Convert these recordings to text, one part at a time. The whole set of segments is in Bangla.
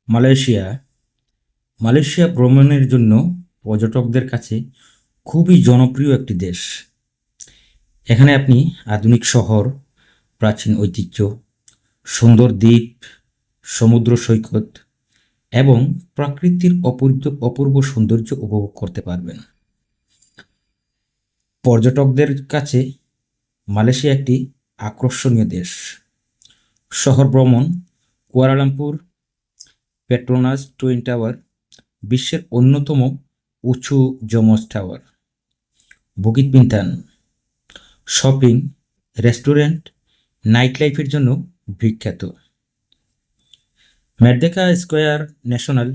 মালয়েশিয়া মালয়েশিয়া ভ্রমণের জন্য পর্যটকদের কাছে খুবই জনপ্রিয় একটি দেশ। এখানে আপনি আধুনিক শহর, প্রাচীন ঐতিহ্য, সুন্দর দ্বীপ, সমুদ্র সৈকত এবং প্রকৃতির অপূর্ব সৌন্দর্য উপভোগ করতে পারবেন। পর্যটকদের কাছে মালয়েশিয়া একটি আকর্ষণীয় দেশ। শহর ভ্রমণ: কুয়ালালামপুর পেট্রোনাস টুইন টাওয়ার বিশ্বের অন্যতম উঁচু যমজ tower. Bukit Bintang shopping, restaurant, night লাইফের জন্য বিখ্যাত। মেরদেকা স্কোয়ার ন্যাশনাল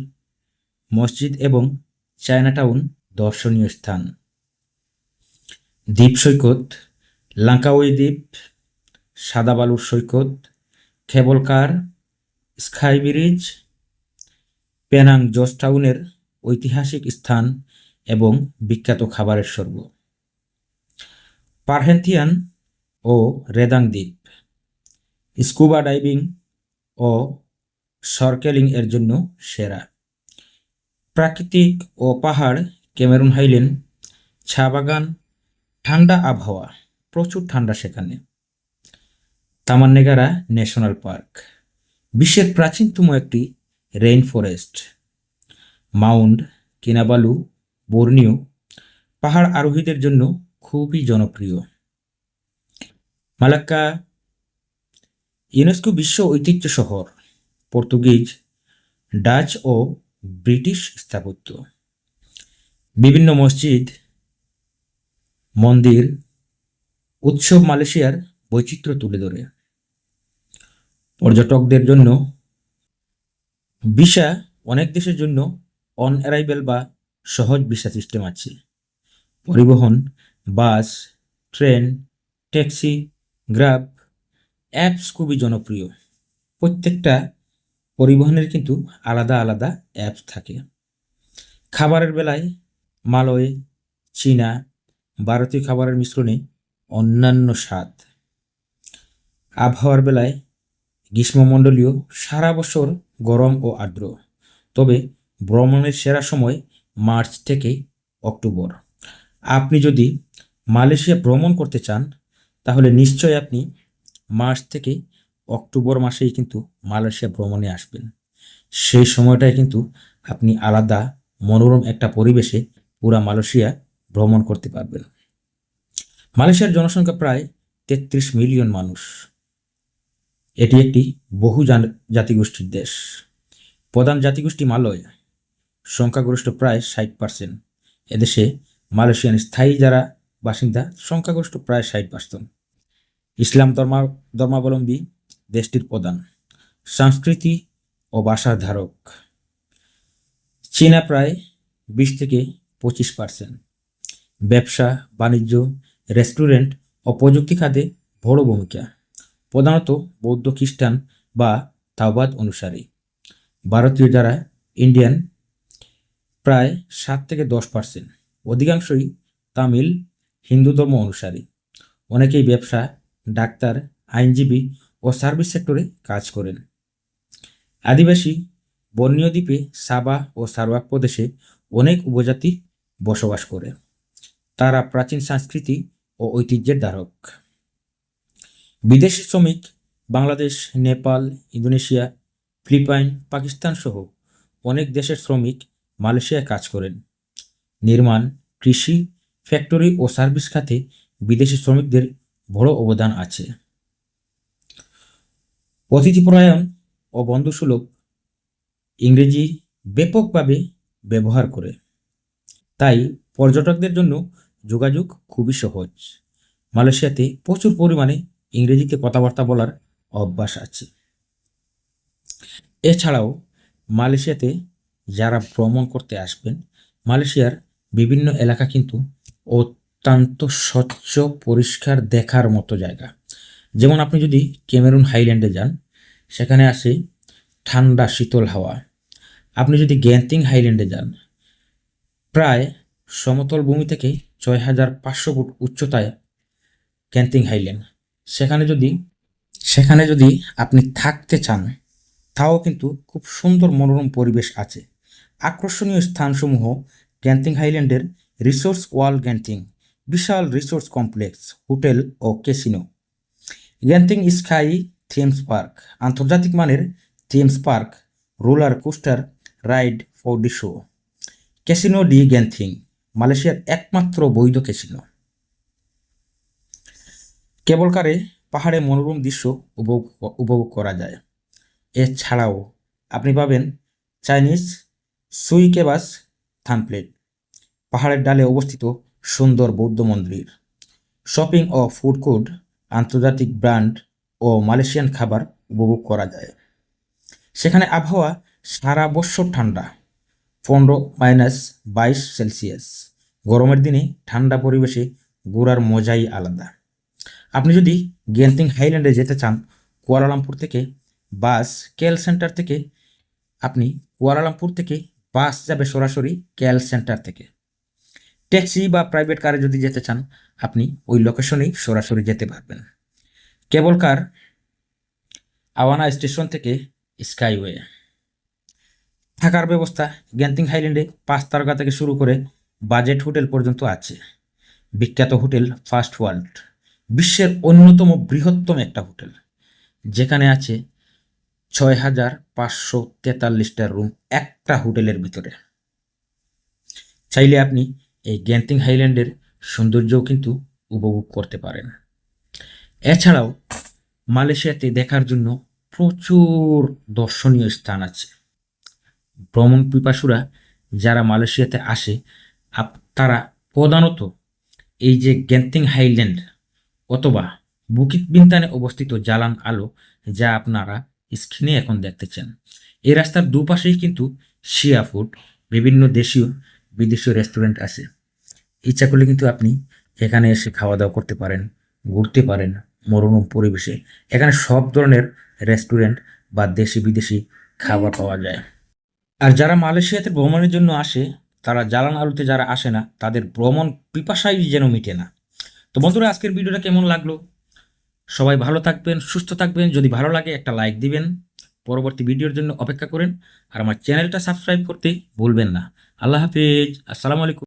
মসজিদ এবং চায়নাটাউন দর্শনীয় স্থান। দ্বীপ সৈকত: লাঙ্কাউই দ্বীপ, সাদা বালুর সৈকত, কেবল কার, স্কাই ব্রিজ, পেনাং জর্জ টাউনের ঐতিহাসিক স্থান এবং বিখ্যাত খাবারের স্বর্গ। পারহেন্থিয়ান ও রেদাং দ্বীপ স্কুবা ডাইভিং ও সর্কেলিং এর জন্য সেরা। প্রাকৃতিক ও পাহাড়: ক্যামেরুন হাইল্যান্ড, চা বাগান, ঠান্ডা আবহাওয়া, প্রচুর ঠান্ডা সেখানে। তামান নেগারা ন্যাশনাল পার্ক বিশ্বের প্রাচীনতম একটি রেইন ফরেস্ট। মাউন্ট কিনাবালু বোর্নিও পাহাড় আরোহীদের জন্য খুবই জনপ্রিয়। মালাক্কা ইউনেস্কো বিশ্ব ঐতিহ্য শহর, পর্তুগিজ, ডাচ ও ব্রিটিশ স্থাপত্য। বিভিন্ন মসজিদ, মন্দির, উৎসব মালয়েশিয়ার বৈচিত্র্য তুলে ধরে। পর্যটকদের জন্য ভিসা: অনেক দেশের জন্য অন অ্যারাইভেল বা সহজ ভিসা সিস্টেম আছে। পরিবহন: বাস, ট্রেন, ট্যাক্সি, গ্রাব, অ্যাপস খুবই জনপ্রিয়। প্রত্যেকটা পরিবহনের কিন্তু আলাদা আলাদা অ্যাপস থাকে। খাবারের বেলায় মালয়, চীনা, ভারতীয় খাবারের মিশ্রণে অন্যান্য স্বাদ। আবহাওয়ার বেলায় গ্রীষ্মমণ্ডলীয়, সারা বছর গরম ও আর্দ্র, তবে ভ্রমণের সেরা সময় মার্চ থেকে অক্টোবর। আপনি যদি মালয়েশিয়া ভ্রমণ করতে চান তাহলে নিশ্চয়ই আপনি মার্চ থেকে অক্টোবর মাসেই কিন্তু মালয়েশিয়া ভ্রমণে আসবেন। সেই সময়টায় কিন্তু আপনি আলাদা মনোরম একটা পরিবেশে পুরা মালয়েশিয়া ভ্রমণ করতে পারবেন। মালয়েশিয়ার জনসংখ্যা প্রায় ৩৩ মিলিয়ন মানুষ। এটি একটি বহু জাতিগোষ্ঠীর দেশ। প্রধান জাতিগোষ্ঠী মালয়, সংখ্যাগরিষ্ঠ প্রায় 60%। এদেশে মালয়েশিয়ান স্থায়ী যারা বাসিন্দা সংখ্যাগরিষ্ঠ প্রায় 60%। ইসলাম ধর্মাবলম্বী দেশটির প্রধান। সংস্কৃতি ও ভাষার ধারক। চীনা প্রায় 20-25%। ব্যবসা, বাণিজ্য, রেস্টুরেন্ট ও প্রযুক্তি খাতে বড় ভূমিকা। প্রধানত বৌদ্ধ, খ্রিস্টান বা তাওবাদ অনুসারী। ভারতীয় যারা ইন্ডিয়ান প্রায় 7-10%। অধিকাংশই তামিল, হিন্দু ধর্ম অনুসারী। অনেকেই ব্যবসা, ডাক্তার, আইনজীবী ও সার্ভিস সেক্টরে কাজ করেন। আদিবাসী: বর্নিও দ্বীপে সাবাহ ও সারাওয়াক প্রদেশে অনেক উপজাতি বসবাস করে। তারা প্রাচীন সংস্কৃতি ও ঐতিহ্যের ধারক। বিদেশি শ্রমিক: বাংলাদেশ, নেপাল, ইন্দোনেশিয়া, ফিলিপাইন, পাকিস্তান সহ অনেক দেশের শ্রমিক মালয়েশিয়ায় কাজ করেন। নির্মাণ, কৃষি, ফ্যাক্টরি ও সার্ভিস খাতে বিদেশি শ্রমিকদের বড় অবদান আছে। অতিথিপরায়ণ ও বন্ধুসুলভ, ইংরেজি ব্যাপকভাবে ব্যবহার করে, তাই পর্যটকদের জন্য যোগাযোগ খুবই সহজ। মালয়েশিয়াতে প্রচুর পরিমাণে ইংরেজিতে কথাবার্তা বলার অভ্যাস আছে। এছাড়াও মালয়েশিয়াতে যারা ভ্রমণ করতে আসবেন, মালয়েশিয়ার বিভিন্ন এলাকা কিন্তু অত্যন্ত স্বচ্ছ, পরিষ্কার, দেখার মতো জায়গা। যেমন আপনি যদি ক্যামেরুন হাইল্যান্ডে যান, সেখানে আসে ঠান্ডা শীতল হাওয়া। আপনি যদি গ্যান্তিং হাইল্যান্ডে যান, প্রায় সমতল ভূমি থেকে 6500 ফুট উচ্চতায় গ্যান্তিং হাইল্যান্ড। সেখানে যদি আপনি থাকতে চান তাও কিন্তু খুব সুন্দর মনোরম পরিবেশ আছে। আকর্ষণীয় স্থানসমূহ গ্যান্টিং হাইল্যান্ডের রিসোর্স ওয়াল গ্যান্টিং, বিশাল রিসোর্স কমপ্লেক্স, হোটেল ও casino. Genting sky themes park, আন্তর্জাতিক মানের themes park, roller coaster ride for the show. Casino de Genting, মালয়েশিয়ার একমাত্র বৈধ ক্যাসিনো। কেবল কারে পাহাড়ে মনোরম দৃশ্য উপভোগ করা যায়। এছাড়াও আপনি পাবেন চাইনিজ সুই কেবাস থানপ্লেট, পাহাড়ের ডালে অবস্থিত সুন্দর বৌদ্ধ মন্দির, শপিং ও ফুড কোর্ট, আন্তর্জাতিক ব্র্যান্ড ও মালয়েশিয়ান খাবার উপভোগ করা যায়। সেখানে আবহাওয়া সারা বছর ঠান্ডা, 15-22 সেলসিয়াস। গরমের দিনে ঠান্ডা পরিবেশে ঘোরার মজাই আলাদা। আপনি যদি গ্যান্টিং হাইল্যান্ডে যেতে চান, কুয়ালালামপুর থেকে বাস কেএল সেন্টার থেকে আপনি কুয়ালালামপুর থেকে বাস যাবে সরাসরি কেএল সেন্টার থেকে। ট্যাক্সি বা প্রাইভেট কারে যদি যেতে চান, আপনি ওই লোকেশনেই সরাসরি যেতে পারবেন। কেবল কার আওয়ানা স্টেশন থেকে স্কাইওয়ে। থাকার ব্যবস্থা গ্যান্টিং হাইল্যান্ডে 5 তারকা থেকে শুরু করে বাজেট হোটেল পর্যন্ত আছে। বিখ্যাত হোটেল ফার্স্ট ওয়ার্ল্ড, বিশ্বের অন্যতম বৃহত্তম একটা হোটেল, যেখানে আছে 6543টা রুম একটা হোটেলের ভিতরে। চাইলে আপনি এই গ্যান্টিং হাইল্যান্ডের সৌন্দর্যও কিন্তু উপভোগ করতে পারেন। এছাড়াও মালয়েশিয়াতে দেখার জন্য প্রচুর দর্শনীয় স্থান আছে। ভ্রমণ পিপাসুরা যারা মালয়েশিয়াতে আসে, তারা প্রধানত এই যে গ্যান্টিং হাইল্যান্ড অথবা বুকিত বিন্তানে অবস্থিত জালান আলো, যা আপনারা স্ক্রিনে এখন দেখতেছেন, এই রাস্তার দুপাশেই কিন্তু শিয়া ফুড, বিভিন্ন দেশীয় বিদেশীয় রেস্টুরেন্ট আছে। ইচ্ছা করলে কিন্তু আপনি এখানে এসে খাওয়া দাওয়া করতে পারেন, ঘুরতে পারেন মনোরম পরিবেশে। এখানে সব ধরনের রেস্টুরেন্ট বা দেশি বিদেশি খাবার পাওয়া যায়। আর যারা মালয়েশিয়াতে ভ্রমণের জন্য আসে, তারা জালান আলুতে যারা আসে না, তাদের ভ্রমণ পিপাসাই যেন মিটে না। তো বন্ধুরা, আজকের ভিডিওটা কেমন লাগলো? সবাই ভালো থাকবেন, সুস্থ থাকবেন। যদি ভালো লাগে একটা লাইক দিবেন, পরবর্তী ভিডিওর জন্য অপেক্ষা করেন, আর আমার চ্যানেলটা সাবস্ক্রাইব করতে ভুলবেন না। আল্লাহ হাফিজ, আসসালামু আলাইকুম।